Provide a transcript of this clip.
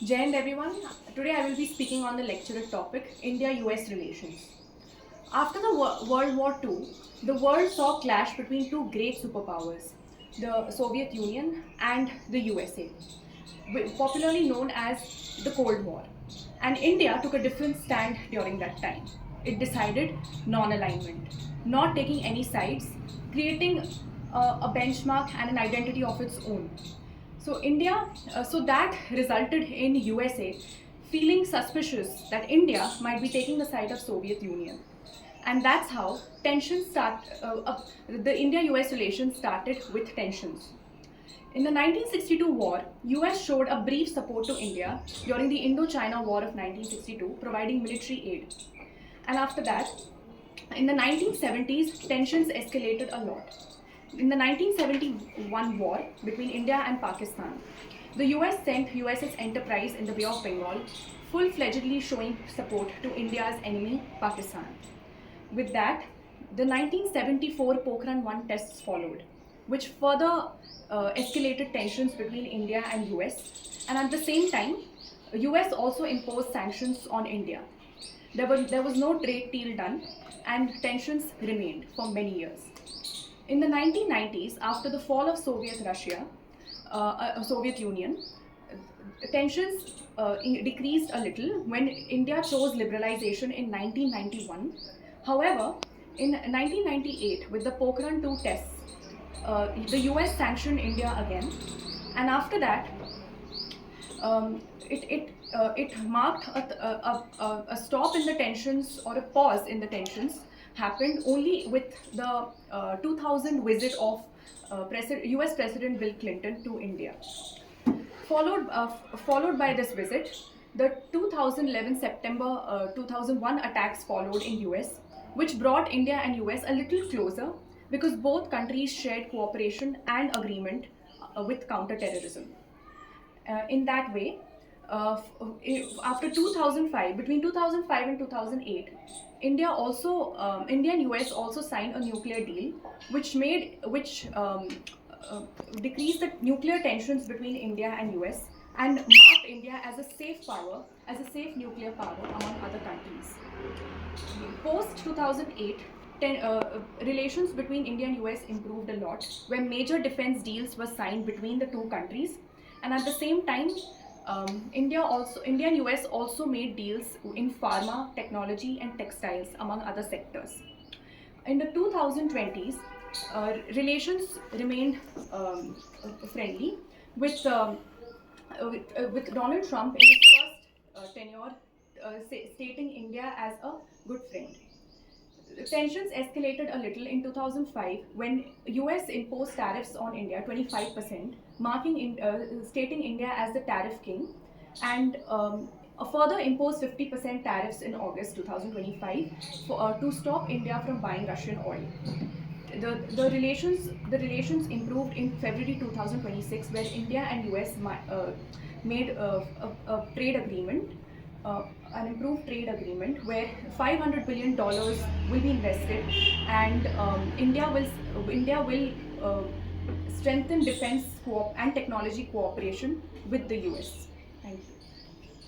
Jai Hind everyone. Today I will be speaking on the lecturer topic India-US relations. After the World War II, the world saw clash between two great superpowers, the Soviet Union and the USA, popularly known as the Cold War. And India took a different stand during that time. It decided non-alignment, not taking any sides, creating a benchmark and an identity of its own. So that resulted in USA feeling suspicious that India might be taking the side of Soviet Union, and that's how the India-US relations started with tensions. In the 1962 war, US showed a brief support to India during the Indo-China War of 1962, providing military aid. And after that, in the 1970s, tensions escalated a lot. In the 1971 war between India and Pakistan, the US sent USS Enterprise in the Bay of Bengal, full-fledgedly showing support to India's enemy, Pakistan. With that, the 1974 Pokhran 1 tests followed, which further escalated tensions between India and US. And at the same time, US also imposed sanctions on India. There was no trade deal done, and tensions remained for many years. In the 1990s, after the fall of Soviet Union, tensions decreased a little when India chose liberalization in 1991. However, in 1998, with the Pokhran 2 tests, the US sanctioned India again, and after that, it marked a stop in the tensions, or a pause in the tensions happened only with the 2000 visit of US President Bill Clinton to India. Followed by this visit, the 2011 September 2001 attacks followed in US, which brought India and US a little closer because both countries shared cooperation and agreement with counterterrorism. In that way, after 2005, between 2005 and 2008, India and US also signed a nuclear deal, which decreased the nuclear tensions between India and US and marked India as a safe power, as a safe nuclear power among other countries. Post 2008, relations between India and US improved a lot, where major defense deals were signed between the two countries, and at the same time, India and US also made deals in pharma, technology, and textiles, among other sectors. In the 2020s, relations remained friendly with Donald Trump in his first tenure, stating India as a good friend. Tensions escalated a little in 2005 when US imposed tariffs on India 25%, stating India as the tariff king, and a further imposed 50% tariffs in August 2025 to stop India from buying Russian oil. The relations improved in February 2026, where India and US made a trade agreement, an improved trade agreement where $500 billion will be invested, and India will strengthen defense and technology cooperation with the US.